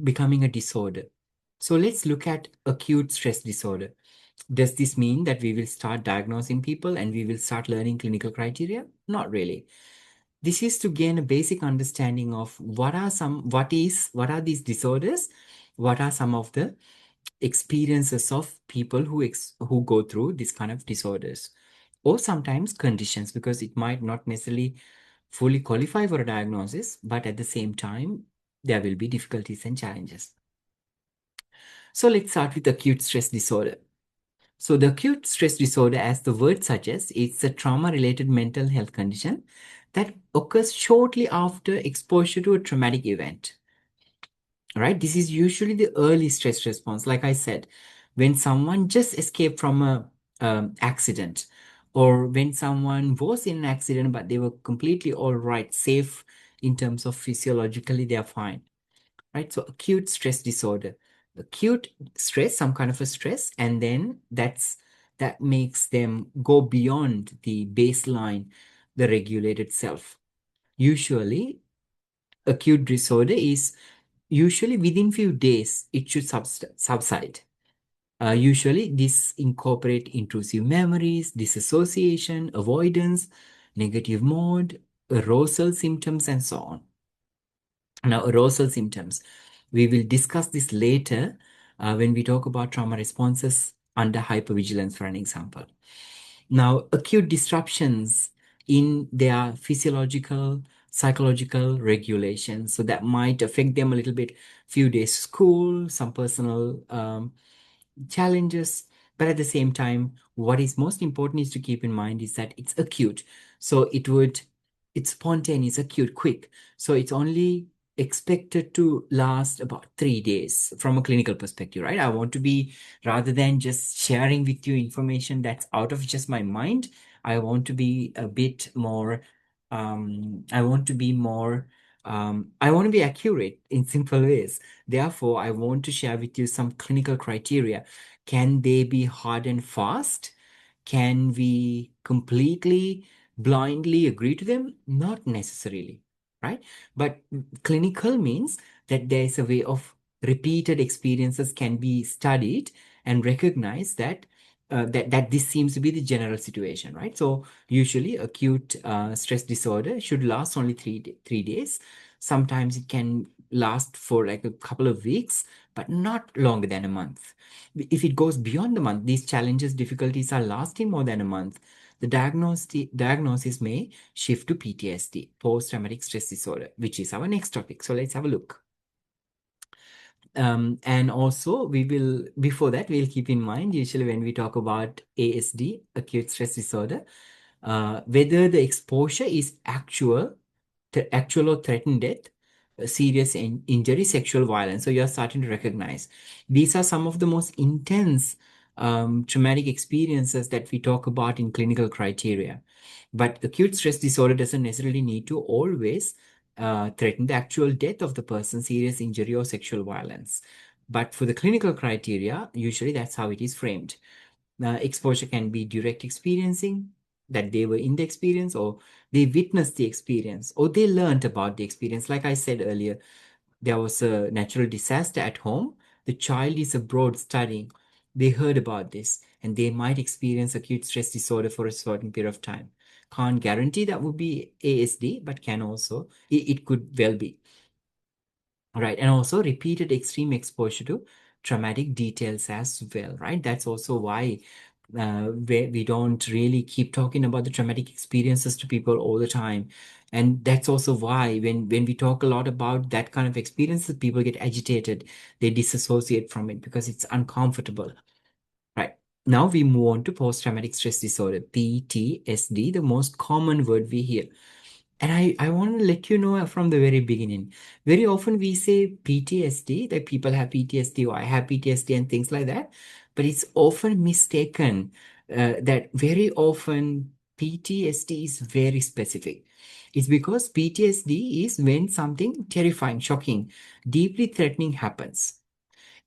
becoming a disorder. So let's look at acute stress disorder. Does this mean that we will start diagnosing people and we will start learning clinical criteria? Not really. This is to gain a basic understanding of what are these disorders, what are some of the experiences of people who go through this kind of disorders, or sometimes conditions, because it might not necessarily fully qualify for a diagnosis, but at the same time, there will be difficulties and challenges. So let's start with acute stress disorder. So the acute stress disorder, as the word suggests, it's a trauma-related mental health condition that occurs shortly after exposure to a traumatic event. Right? This is usually the early stress response. Like I said, when someone just escaped from a accident, or when someone was in an accident but they were completely all right, safe in terms of physiologically, they are fine. Right? So acute stress disorder, acute stress, some kind of a stress, and then that makes them go beyond the baseline, the regulated self. Usually, acute disorder is usually within few days it should subside. Usually, this incorporate intrusive memories, disassociation, avoidance, negative mode, arousal symptoms, and so on. Now, arousal symptoms. We will discuss this later when we talk about trauma responses under hypervigilance, for an example. Now, acute disruptions in their physiological, psychological regulation. So that might affect them a little bit. Few days school, some personal challenges, but at the same time, what is most important is to keep in mind is that it's acute. So it's spontaneous, acute, quick. So it's only expected to last about 3 days from a clinical perspective, right? I want to be, rather than just sharing with you information that's out of just my mind, I want to be a bit more, I want to be more, I want to be accurate in simple ways. Therefore, I want to share with you some clinical criteria. Can they be hard and fast? Can we completely blindly agree to them? Not necessarily, right? But clinical means that there is a way of repeated experiences can be studied and recognize that that this seems to be the general situation, right? So usually acute stress disorder should last only 3 days. Sometimes it can last for like a couple of weeks, but not longer than a month. If it goes beyond the month, these challenges, difficulties are lasting more than a month, the diagnosis may shift to PTSD, post-traumatic stress disorder, which is our next topic. So let's have a look. And also before that, we'll keep in mind, usually when we talk about ASD, acute stress disorder, whether the exposure is actual or threatened death, serious injury, sexual violence. So you're starting to recognize these are some of the most intense traumatic experiences that we talk about in clinical criteria. But acute stress disorder doesn't necessarily need to always threaten the actual death of the person, serious injury, or sexual violence. But for the clinical criteria, usually that's how it is framed. Exposure can be direct experiencing, that they were in the experience, or they witnessed the experience, or they learned about the experience. Like I said earlier, there was a natural disaster at home. The child is abroad studying. They heard about this, and they might experience acute stress disorder for a certain period of time. Can't guarantee that would be ASD, but can also, it could well be. Right. And also repeated extreme exposure to traumatic details as well, right? That's also why we don't really keep talking about the traumatic experiences to people all the time. And that's also why when we talk a lot about that kind of experiences, people get agitated. They disassociate from it because it's uncomfortable. Right. Now we move on to post-traumatic stress disorder, PTSD, the most common word we hear. And I want to let you know from the very beginning. Very often we say PTSD, that people have PTSD or I have PTSD and things like that. But it's often mistaken that very often PTSD is very specific. It's because PTSD is when something terrifying, shocking, deeply threatening happens.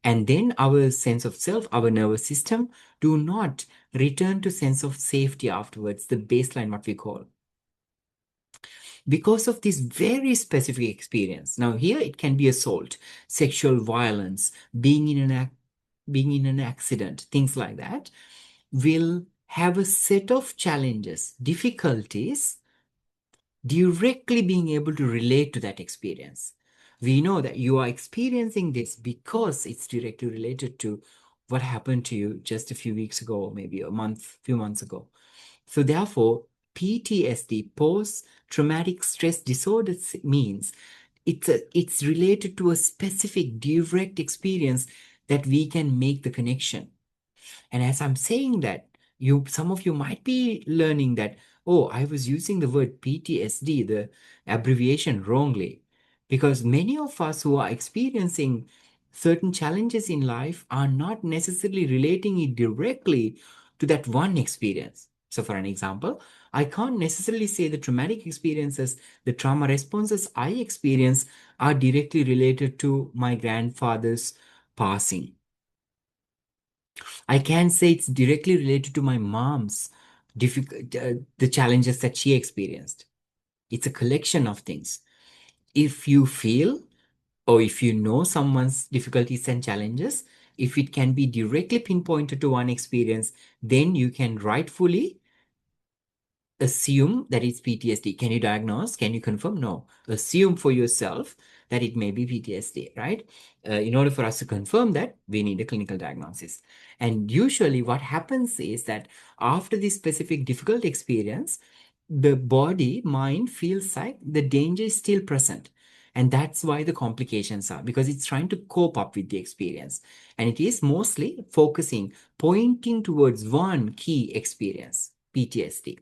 And then our sense of self, our nervous system do not return to sense of safety afterwards, the baseline, what we call. because of this very specific experience. Now, here it can be assault, sexual violence, being in an accident, things like that, will have a set of challenges, difficulties directly being able to relate to that experience. We know that you are experiencing this because it's directly related to what happened to you just a few weeks ago, or maybe few months ago. So therefore, PTSD, post-traumatic stress disorder, means it's related to a specific direct experience that we can make the connection. And as I'm saying that, some of you might be learning that, oh, I was using the word PTSD, the abbreviation, wrongly. Because many of us who are experiencing certain challenges in life are not necessarily relating it directly to that one experience. So, for an example, I can't necessarily say the traumatic experiences, the trauma responses I experience are directly related to my grandfather's passing. I can say it's directly related to my mom's the challenges that she experienced. It's a collection of things. If you feel or if you know someone's difficulties and challenges, if it can be directly pinpointed to one experience, then you can rightfully assume that it's PTSD. Can you diagnose? Can you confirm? No. Assume for yourself that it may be PTSD, right? In order for us to confirm that, we need a clinical diagnosis. And usually, what happens is that after this specific difficult experience, the body, mind feels like the danger is still present. And that's why the complications are, because it's trying to cope up with the experience. And it is mostly pointing towards one key experience, PTSD.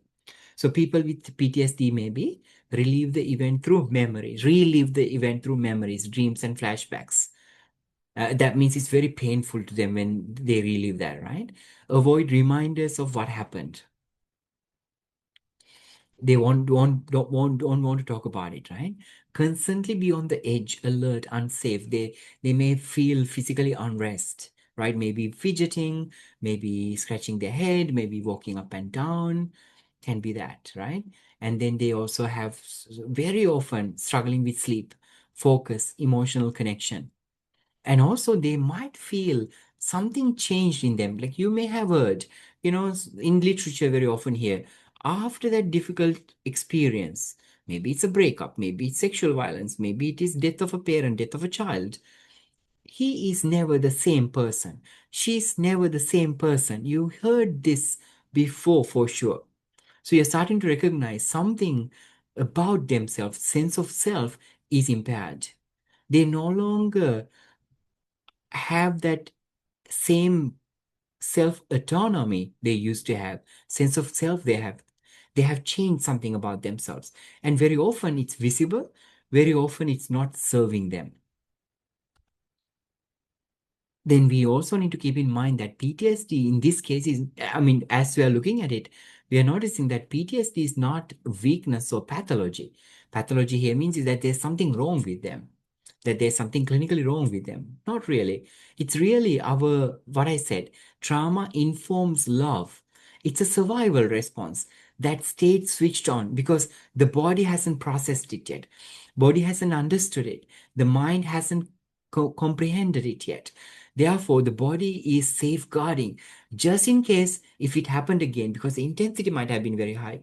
So people with PTSD maybe relive the event through memories, relive the event through memories, dreams, and flashbacks. That means it's very painful to them when they relive that, right? Avoid reminders of what happened. They don't want to talk about it, right? Constantly be on the edge, alert, unsafe. They may feel physically unrest, right? Maybe fidgeting, maybe scratching their head, maybe walking up and down, can be that, right? And then they also have very often struggling with sleep, focus, emotional connection. And also they might feel something changed in them. Like you may have heard, in literature very often here, after that difficult experience, maybe it's a breakup, maybe it's sexual violence, maybe it is death of a parent, death of a child, he is never the same person. She's never the same person. You heard this before for sure. So you're starting to recognize something about themselves, sense of self is impaired. They no longer have that same self autonomy they used to have, sense of self they have changed something about themselves, and very often it's visible, very often it's not serving them. Then we also need to keep in mind that PTSD in this case is, I mean, as we are looking at it, we are noticing that PTSD is not weakness or pathology. Pathology here means is that there's something wrong with them, that there's something clinically wrong with them. Not really. It's really what I said, trauma informs love. It's a survival response that stayed switched on because the body hasn't processed it yet. Body hasn't understood it. The mind hasn't comprehended it yet. Therefore, the body is safeguarding just in case if it happened again, because the intensity might have been very high.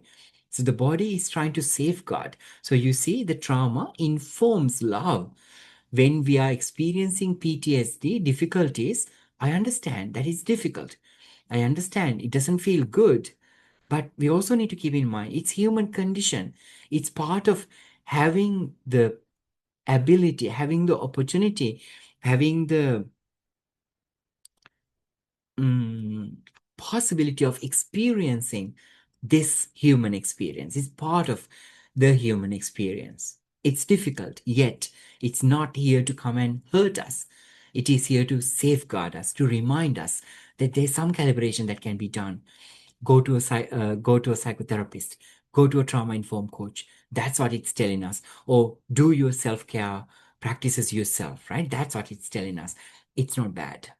So the body is trying to safeguard. So you see, the trauma informs love. When we are experiencing PTSD difficulties, I understand that it's difficult. I understand it doesn't feel good. But we also need to keep in mind it's human condition. It's part of having the ability, having the opportunity, having the mm, possibility of experiencing this human experience. Is part of the human experience. It's difficult, yet it's not here to come and hurt us. It is here to safeguard us, to remind us that there's some calibration that can be done. Go to a psychotherapist, go to a trauma informed coach. That's what it's telling us. Or do your self care practices yourself, right? That's what it's telling us. It's not bad.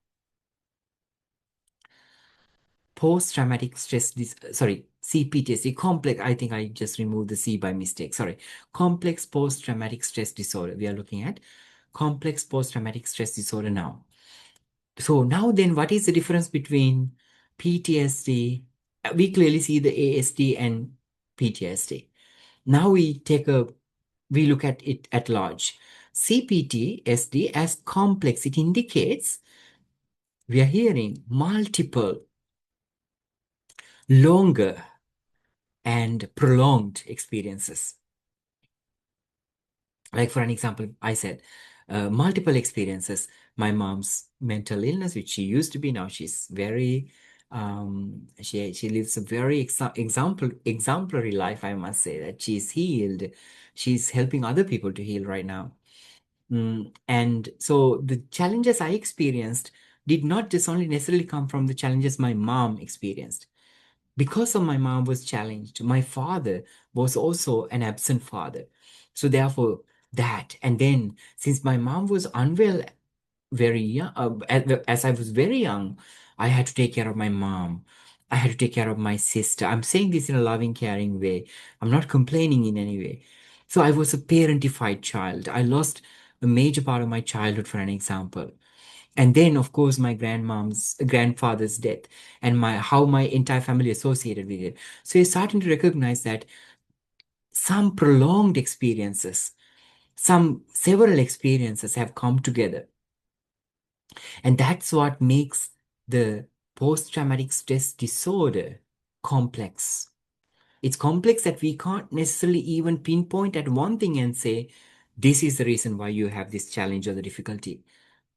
Post-traumatic stress, sorry, CPTSD, complex, I think I just removed the C by mistake. Sorry. Complex post-traumatic stress disorder. We are looking at complex post-traumatic stress disorder now. So now then, what is the difference between PTSD? We clearly see the ASD and PTSD. Now we look at it at large. CPTSD as complex, it indicates we are hearing multiple, longer, and prolonged experiences. Like for an example, I said multiple experiences. My mom's mental illness, which she used to be, now she's very, she lives a very exemplary life. I must say that she's healed. She's helping other people to heal right now. And so the challenges I experienced did not just only necessarily come from the challenges my mom experienced. Because of my mom was challenged, my father was also an absent father. So therefore, that. And then since my mom was unwell very young, as I was very young, I had to take care of my mom. I had to take care of my sister. I'm saying this in a loving, caring way. I'm not complaining in any way. So I was a parentified child. I lost a major part of my childhood, for an example. And then, of course, my grandfather's death and how my entire family associated with it. So you're starting to recognize that some prolonged experiences, several experiences have come together. And that's what makes the post-traumatic stress disorder complex. It's complex that we can't necessarily even pinpoint at one thing and say, this is the reason why you have this challenge or the difficulty.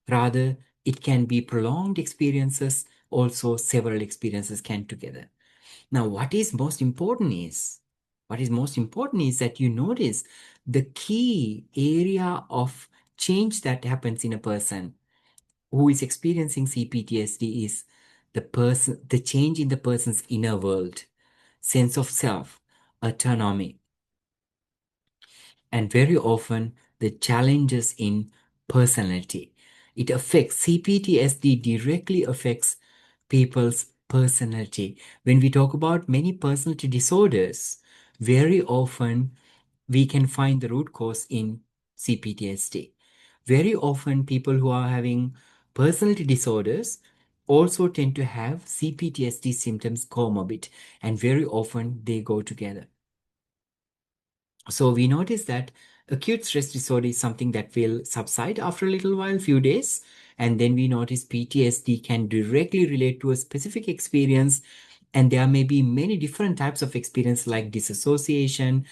Rather, it can be prolonged experiences, also several experiences can together. Now, what is most important is that you notice the key area of change that happens in a person who is experiencing CPTSD is the change in the person's inner world, sense of self, autonomy, and very often the challenges in personality. It affects CPTSD directly affects people's personality. When we talk about many personality disorders, very often we can find the root cause in CPTSD. Very often people who are having personality disorders also tend to have CPTSD symptoms comorbid, and very often they go together. So we notice that acute stress disorder is something that will subside after a little while, few days. And then we notice PTSD can directly relate to a specific experience. And there may be many different types of experience like disassociation,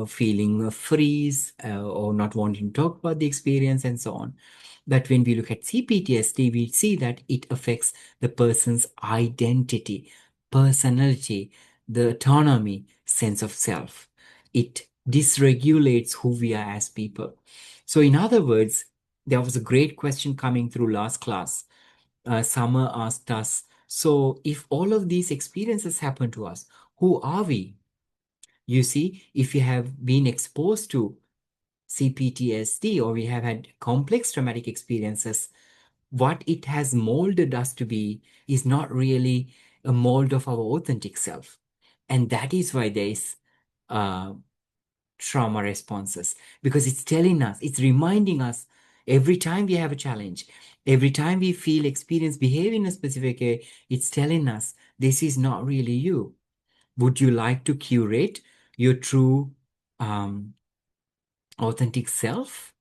feeling a freeze, or not wanting to talk about the experience and so on. But when we look at CPTSD, we see that it affects the person's identity, personality, the autonomy, sense of self. It dysregulates who we are as people. So, in other words, there was a great question coming through last class. Summer asked us, so if all of these experiences happen to us, who are we? You see, if you have been exposed to CPTSD or we have had complex traumatic experiences, what it has molded us to be is not really a mold of our authentic self. And that is why there is uh, trauma responses, because it's telling us, it's reminding us every time we have a challenge, every time we experience, behave in a specific way, it's telling us this is not really you. Would you like to curate your true um, authentic self?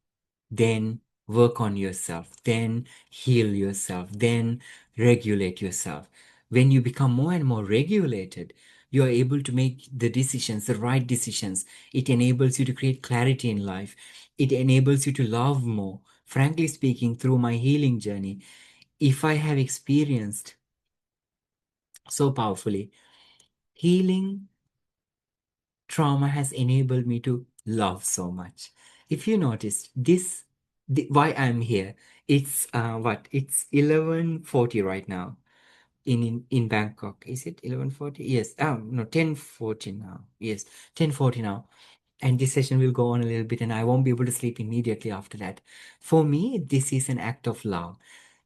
Then work on yourself, then heal yourself, then regulate yourself. When you become more and more regulated, you are able to make the decisions, the right decisions. It enables you to create clarity in life. It enables you to love more. Frankly speaking, through my healing journey, if I have experienced so powerfully, healing trauma has enabled me to love so much. If you noticed why I'm here, it's it's 11:40 right now in Bangkok. Is it 11:40? Yes. No, 10:40 now. Yes, 10:40 now. And this session will go on a little bit, and I won't be able to sleep immediately after that. For me, this is an act of love.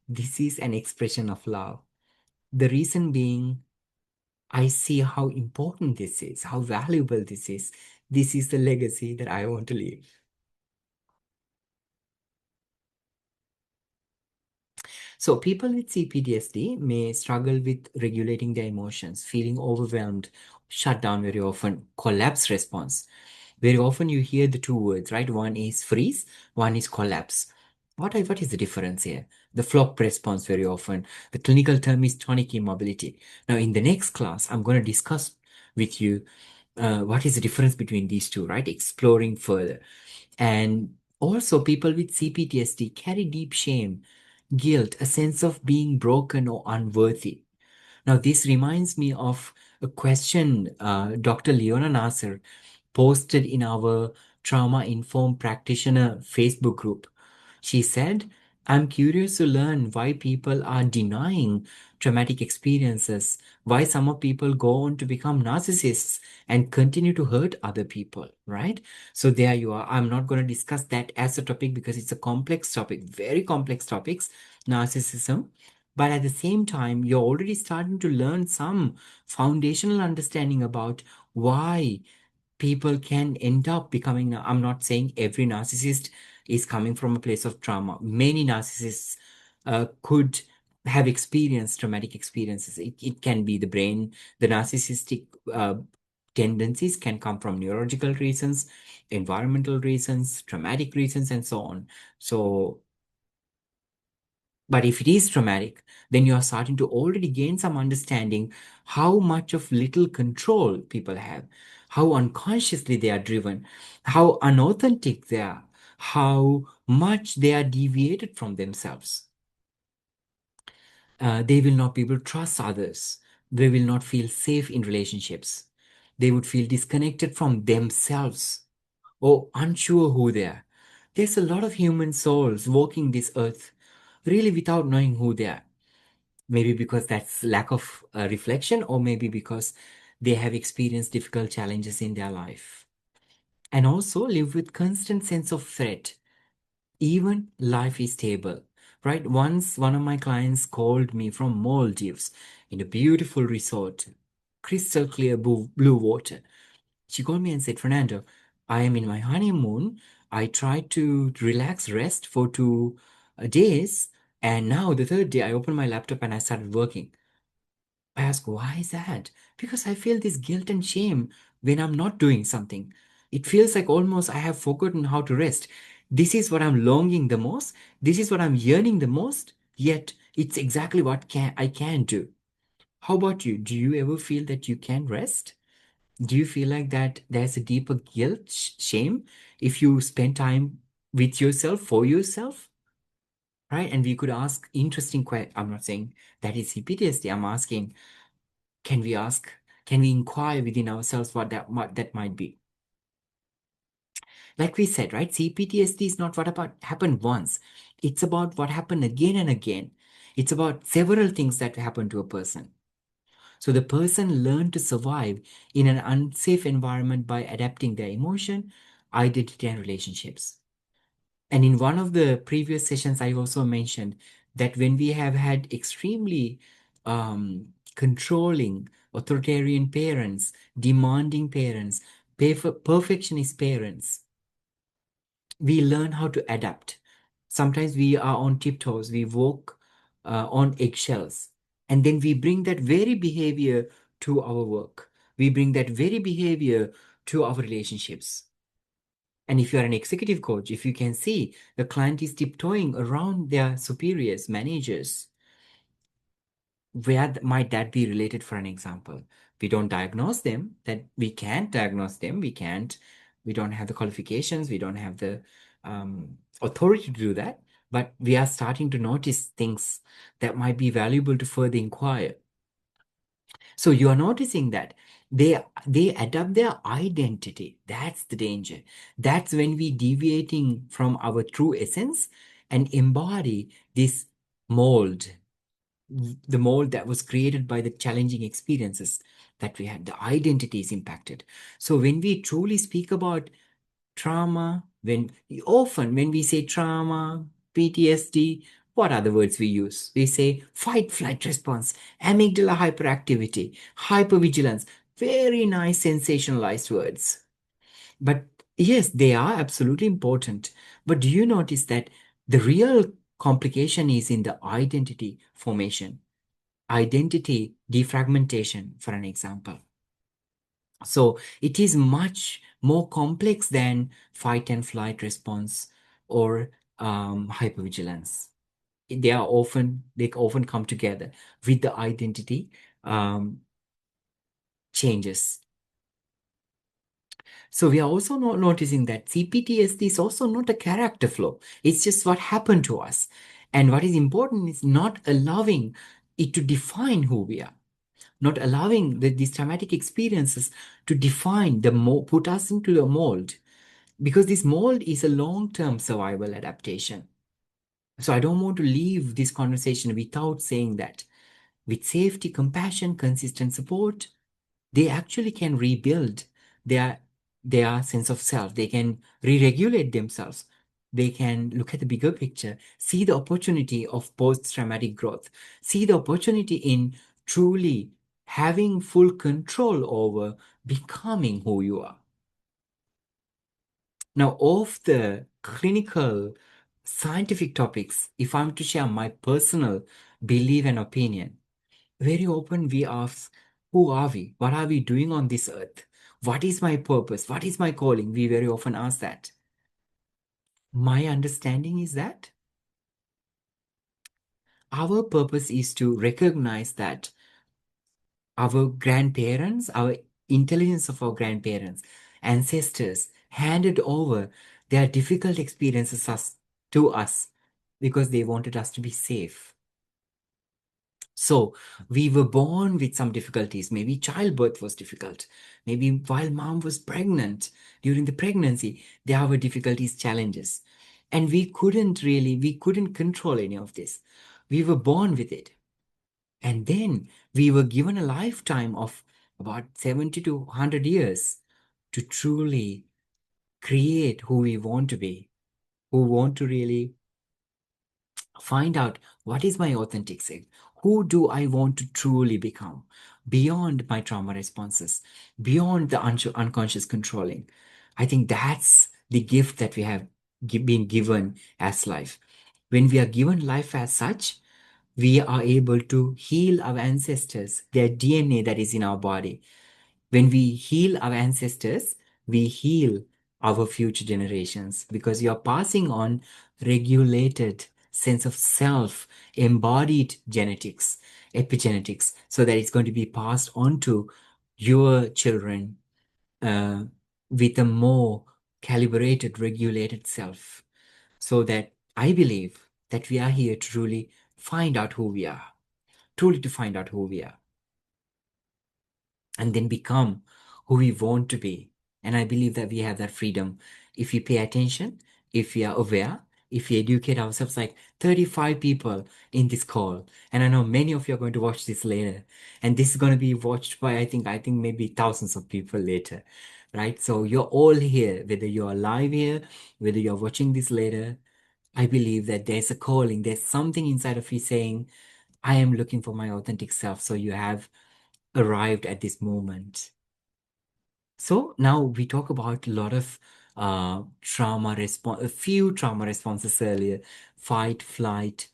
This is an expression of love. The reason being, I see how important this is, how valuable this is. This is the legacy that I want to leave. So, people with CPTSD may struggle with regulating their emotions, feeling overwhelmed, shut down very often, collapse response. Very often you hear the two words, right? One is freeze, one is collapse. What is the difference here? The flop response very often. The clinical term is tonic immobility. Now, in the next class, I'm going to discuss with you what is the difference between these two, right? Exploring further. And also, people with CPTSD carry deep shame, guilt, a sense of being broken or unworthy. Now, this reminds me of a question Dr. Leona Nasser posted in our Trauma Informed Practitioner Facebook group. She said, I'm curious to learn why people are denying traumatic experiences, why some of people go on to become narcissists and continue to hurt other people, right? So there you are. I'm not going to discuss that as a topic because it's a complex topic, very complex topics, narcissism. But at the same time, you're already starting to learn some foundational understanding about why people can end up becoming. I'm not saying every narcissist is coming from a place of trauma. Many narcissists could have experienced traumatic experiences. It can be the brain. The narcissistic tendencies can come from neurological reasons, environmental reasons, traumatic reasons, and so on. So but if it is traumatic, then you are starting to already gain some understanding how much of little control people have, how unconsciously they are driven, how unauthentic they are, how much they are deviated from themselves. They will not be able to trust others. They will not feel safe in relationships. They would feel disconnected from themselves or unsure who they are. There's a lot of human souls walking this earth really without knowing who they are. Maybe because that's lack of reflection, or maybe because they have experienced difficult challenges in their life. And also live with constant sense of threat, even life is stable. Right? Once one of my clients called me from Maldives in a beautiful resort, crystal clear blue water. She called me and said, Fernando, I am in my honeymoon. I tried to relax, rest for 2 days. And now the third day, I opened my laptop and I started working. I ask, why is that? Because I feel this guilt and shame when I'm not doing something. It feels like almost I have forgotten how to rest. This is what I'm longing the most. This is what I'm yearning the most. Yet it's exactly what I can do. How about you? Do you ever feel that you can rest? Do you feel like that there's a deeper guilt, shame if you spend time with yourself, for yourself? Right? And we could ask interesting questions. I'm not saying that is CPTSD. I'm asking, can we ask, can we inquire within ourselves what that might be? Like we said, right? CPTSD is not what about happened once. It's about what happened again and again. It's about several things that happen to a person. So the person learned to survive in an unsafe environment by adapting their emotion, identity, and relationships. And in one of the previous sessions, I also mentioned that when we have had extremely controlling, authoritarian parents, demanding parents, perfectionist parents, we learn how to adapt. Sometimes we are on tiptoes, we walk on eggshells, and then we bring that very behavior to our work. We bring that very behavior to our relationships. And if you are an executive coach, if you can see the client is tiptoeing around their superiors, managers, where might that be related for an example? We don't diagnose them, that we can't diagnose them, we don't have the qualifications, we don't have the authority to do that, but we are starting to notice things that might be valuable to further inquire. So you are noticing that they adapt their identity. That's the danger. That's when we deviating from our true essence and embody this mold, the mold that was created by the challenging experiences that we had. The identity is impacted. So when we truly speak about trauma, when we say trauma, PTSD, What are the words we use? We say fight flight response, amygdala hyperactivity, hypervigilance. Very nice sensationalized words. But yes, they are absolutely important. But do you notice that the real complication is in the identity formation, identity defragmentation, for an example? So it is much more complex than fight and flight response or hypervigilance. They often come together with the identity um, changes. So we are also not noticing that CPTSD is also not a character flaw. It's just what happened to us. And what is important is not allowing it to define who we are, not allowing these traumatic experiences to define put us into the mold, because this mold is a long-term survival adaptation. So I don't want to leave this conversation without saying that with safety, compassion, consistent support, they actually can rebuild their their sense of self. They can re-regulate themselves. They can look at the bigger picture, see the opportunity of post-traumatic growth, see the opportunity in truly having full control over becoming who you are. Now, of the clinical scientific topics, if I'm to share my personal belief and opinion, very often we ask, who are we? What are we doing on this earth? What is my purpose? What is my calling? We very often ask that. My understanding is that our purpose is to recognize that our grandparents, our intelligence of our grandparents, ancestors handed over their difficult experiences to us because they wanted us to be safe. So we were born with some difficulties. Maybe childbirth was difficult. Maybe while mom was pregnant, during the pregnancy, there were difficulties, challenges. And we couldn't control any of this. We were born with it. And then we were given a lifetime of about 70 to 100 years to truly create who we want to be, who want to really find out what is my authentic self. Who do I want to truly become beyond my trauma responses, beyond the unconscious controlling? I think that's the gift that we have been given as life. When we are given life as such, we are able to heal our ancestors, their DNA that is in our body. When we heal our ancestors, we heal our future generations because you are passing on regulated sense of self, embodied genetics, epigenetics, so that it's going to be passed on to your children uh, with a more calibrated, regulated self. So that I believe that we are here to truly find out who we are, truly to find out who we are, and then become who we want to be. And I believe that we have that freedom if we pay attention, if we are aware, if we educate ourselves, like 35 people in this call. And I know many of you are going to watch this later. And this is going to be watched by, I think maybe thousands of people later. Right? So you're all here, whether you're live here, whether you're watching this later. I believe that there's a calling, there's something inside of you saying, I am looking for my authentic self. So you have arrived at this moment. So now we talk about a lot of trauma response, a few trauma responses earlier, fight, flight,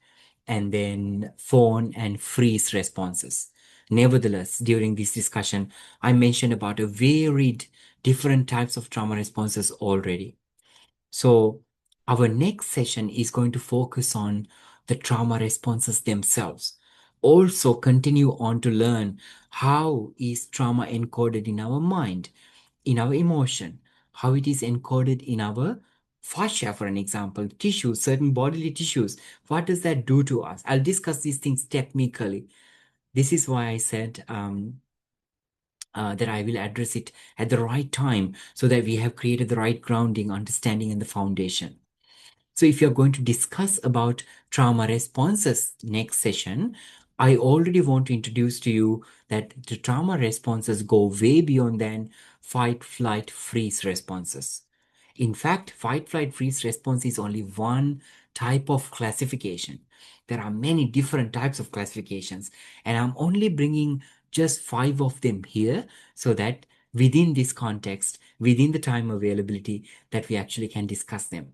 and then fawn and freeze responses. Nevertheless, during this discussion, I mentioned about a varied different types of trauma responses already. So our next session is going to focus on the trauma responses themselves. Also continue on to learn how is trauma encoded in our mind, in our emotion, how it is encoded in our fascia, for an example, tissues, certain bodily tissues. What does that do to us? I'll discuss these things technically. This is why I said that I will address it at the right time so that we have created the right grounding, understanding, and the foundation. So if you're going to discuss about trauma responses next session, I already want to introduce to you that the trauma responses go way beyond than fight, flight, freeze responses. In fact, fight, flight, freeze response is only one type of classification. There are many different types of classifications, and I'm only bringing just five of them here so that within this context, within the time availability, that we actually can discuss them.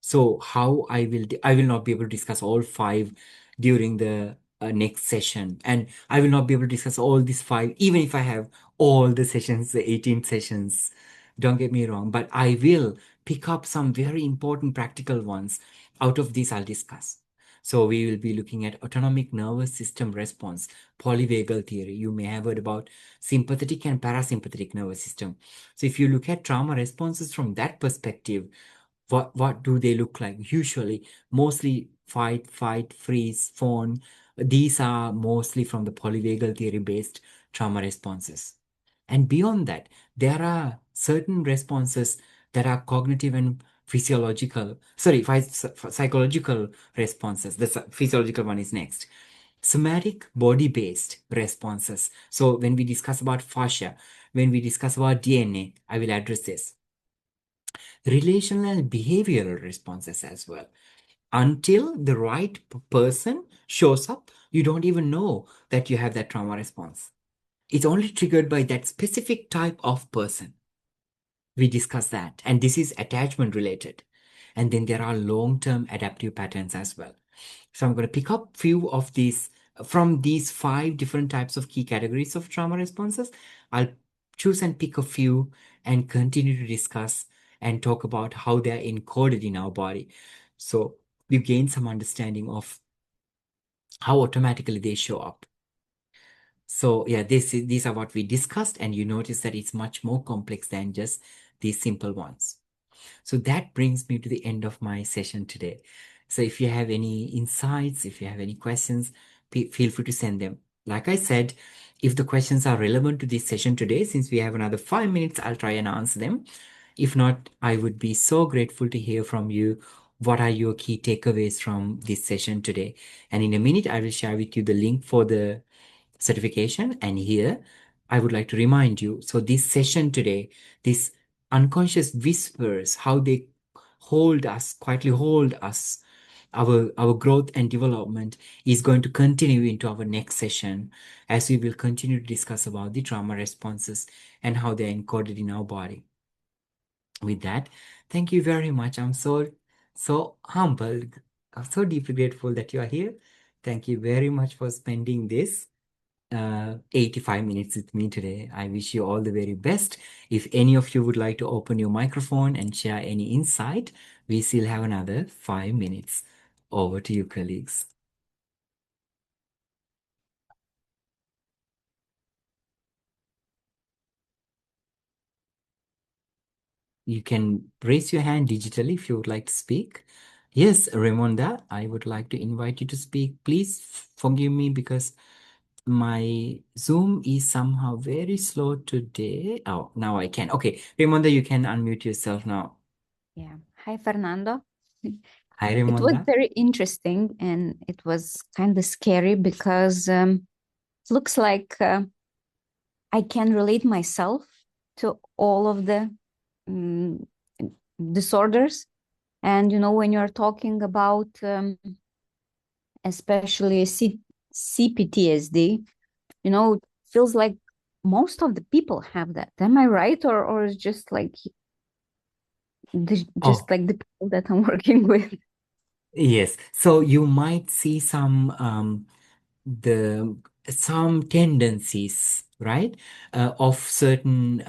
So how I will not be able to discuss all five during the next session, and I will not be able to discuss all these five even if I have all the sessions, the 18 sessions. Don't get me wrong, but I will pick up some very important practical ones. Out of these, I'll discuss. So we will be looking at autonomic nervous system response, polyvagal theory. You may have heard about sympathetic and parasympathetic nervous system. So if you look at trauma responses from that perspective, what do they look like? Usually, mostly fight, freeze, fawn. These are mostly from the polyvagal theory based trauma responses. And beyond that, there are certain responses that are cognitive and physiological, sorry, psychological responses. The physiological one is next. Somatic body based responses. So when we discuss about fascia, when we discuss about DNA, I will address this. Relational and behavioral responses as well. Until the right person shows up, you don't even know that you have that trauma response. It's only triggered by that specific type of person. We discuss that. And this is attachment related. And then there are long-term adaptive patterns as well. So I'm going to pick up few of these from these five different types of key categories of trauma responses. I'll choose and pick a few and continue to discuss and talk about how they're encoded in our body. So you gain some understanding of how automatically they show up. So yeah, these are what we discussed, and you notice that it's much more complex than just these simple ones. So that brings me to the end of my session today. So if you have any insights, if you have any questions, feel free to send them. Like I said, if the questions are relevant to this session today, since we have another 5 minutes, I'll try and answer them. If not, I would be so grateful to hear from you. What are your key takeaways from this session today? And in a minute, I will share with you the link for the certification. And here, I would like to remind you. So this session today, this unconscious whispers, how they hold us, quietly hold us, our growth and development is going to continue into our next session as we will continue to discuss about the trauma responses and how they're encoded in our body. With that, thank you very much. I'm so humbled. I'm so deeply grateful that you are here. Thank you very much for spending this 85 minutes with me today. I wish you all the very best. If any of you would like to open your microphone and share any insight, we still have another 5 minutes. Over to you, colleagues. You can raise your hand digitally if you would like to speak. Yes, Raimonda, I would like to invite you to speak. Please forgive me because my Zoom is somehow very slow today. Oh, now I can. Okay, Raimonda, you can unmute yourself now. Yeah. Hi, Fernando. Hi, It was Raimonda. very interesting and it was kind of scary because it looks like I can relate myself to all of the um, disorders. And, when you're talking about especially CPTSD, feels like most of the people have that. Am I right? Or it's just like Oh, just like the people that I'm working with? yes. So you might see the some tendencies, right, of certain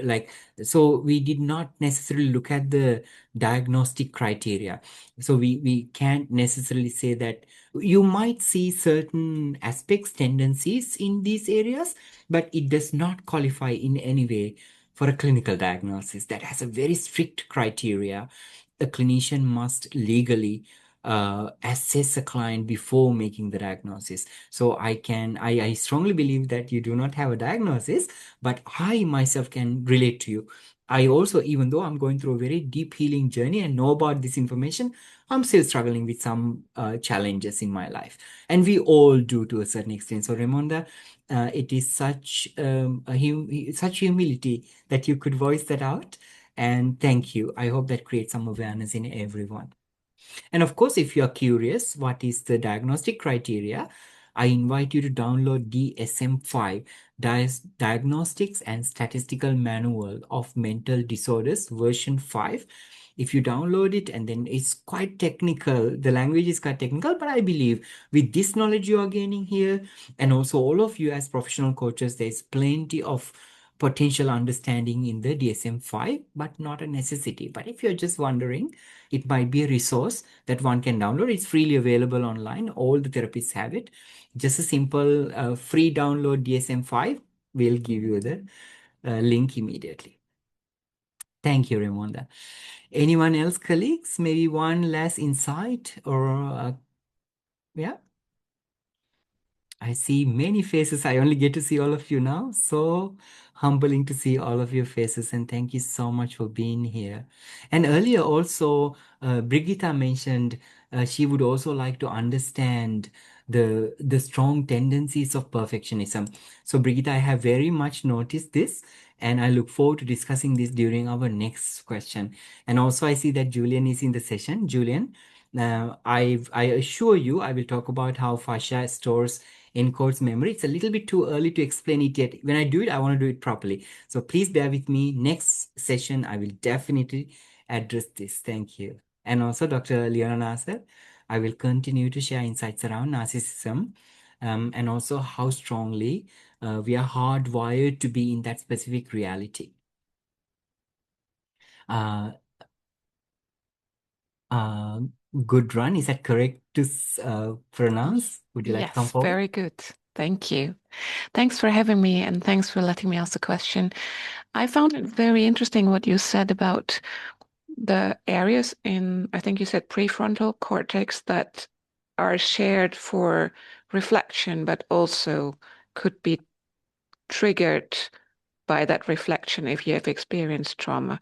like, so we did not necessarily look at the diagnostic criteria. So we can't necessarily say that you might see certain aspects, tendencies in these areas, but it does not qualify in any way for a clinical diagnosis that has a very strict criteria. A clinician must legally assess a client before making the diagnosis. So I strongly believe that you do not have a diagnosis, but I myself can relate to you. I also, even though I'm going through a very deep healing journey and know about this information, I'm still struggling with some challenges in my life. And we all do to a certain extent. So, Ramonda, it is such such humility that you could voice that out. And thank you. I hope that creates some awareness in everyone. And of course, if you are curious, what is the diagnostic criteria? I invite you to download DSM-5, Diagnostics and Statistical Manual of Mental Disorders, version 5. If you download it, and then it's quite technical, the language is quite technical, but I believe with this knowledge you are gaining here, and also all of you as professional coaches, there's plenty of potential understanding in the DSM-5, but not a necessity. But if you're just wondering, it might be a resource that one can download. It's freely available online. All the therapists have it. Just a simple free download DSM-5. We'll give you the link immediately. Thank you, Ramonda. Anyone else, colleagues? Maybe one last insight or yeah? I see many faces. I only get to see all of you now. So humbling to see all of your faces. And thank you so much for being here. And earlier also, Brigitta mentioned she would also like to understand the strong tendencies of perfectionism. So Brigitta, I have very much noticed this. And I look forward to discussing this during our next question. And also, I see that Julian is in the session. Julian, I assure you, I will talk about how fascia stores encodes memory. It's a little bit too early to explain it yet. When I do it, I want to do it properly. So please bear with me. Next session, I will definitely address this. Thank you. And also, Dr. Leona Nasser, I will continue to share insights around narcissism and also how strongly we are hardwired to be in that specific reality. Uh, uh, Good run. Is that correct to pronounce? Would you like to come Yes, forward? very good. Thank you. Thanks for having me and thanks for letting me ask the question. I found it very interesting what you said about the areas in, I think you said prefrontal cortex that are shared for reflection, but also could be triggered by that reflection if you have experienced trauma.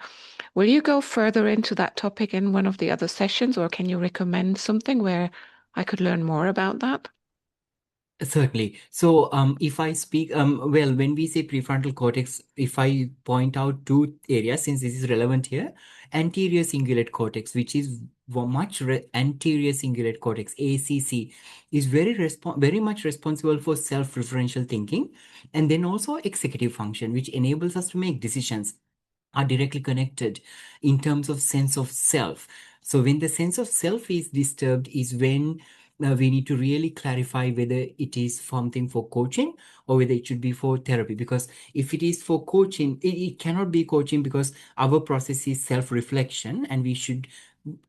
Will you go further into that topic in one of the other sessions, or can you recommend something where I could learn more about that? Certainly. So, if I speak, well, when we say prefrontal cortex, if I point out two areas, since this is relevant here, anterior cingulate cortex, which is anterior cingulate cortex, ACC, is very much responsible for self-referential thinking, and then also executive function, which enables us to make decisions, are directly connected in terms of sense of self. So when the sense of self is disturbed is when we need to really clarify whether it is something for coaching or whether it should be for therapy. Because if it is for coaching, it cannot be coaching because our process is self-reflection, and we should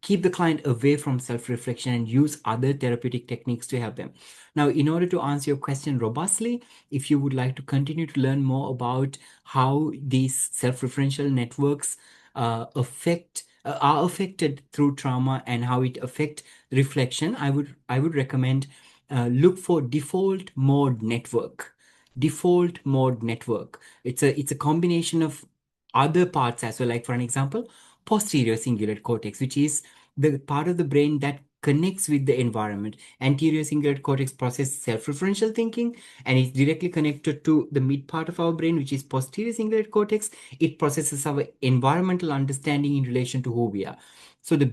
keep the client away from self-reflection and use other therapeutic techniques to help them. Now, in order to answer your question robustly, if you would like to continue to learn more about how these self-referential networks are affected through trauma and how it affects reflection, I would recommend look for default mode network. Default mode network. It's a combination of other parts as well. Like for an example, posterior cingulate cortex, which is the part of the brain that connects with the environment. Anterior cingulate cortex processes self-referential thinking, and is directly connected to the mid part of our brain, which is posterior cingulate cortex. It processes our environmental understanding in relation to who we are. So the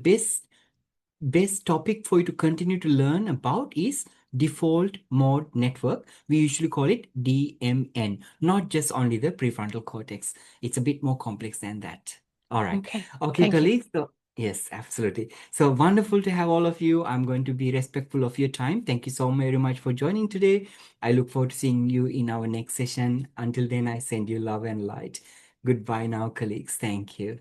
best topic for you to continue to learn about is default mode network. We usually call it DMN, not just only the prefrontal cortex. It's a bit more complex than that. All right. Okay, Okay, thank you. colleagues. So, yes, absolutely. So wonderful to have all of you. I'm going to be respectful of your time. Thank you so very much for joining today. I look forward to seeing you in our next session. Until then, I send you love and light. Goodbye now, colleagues. Thank you.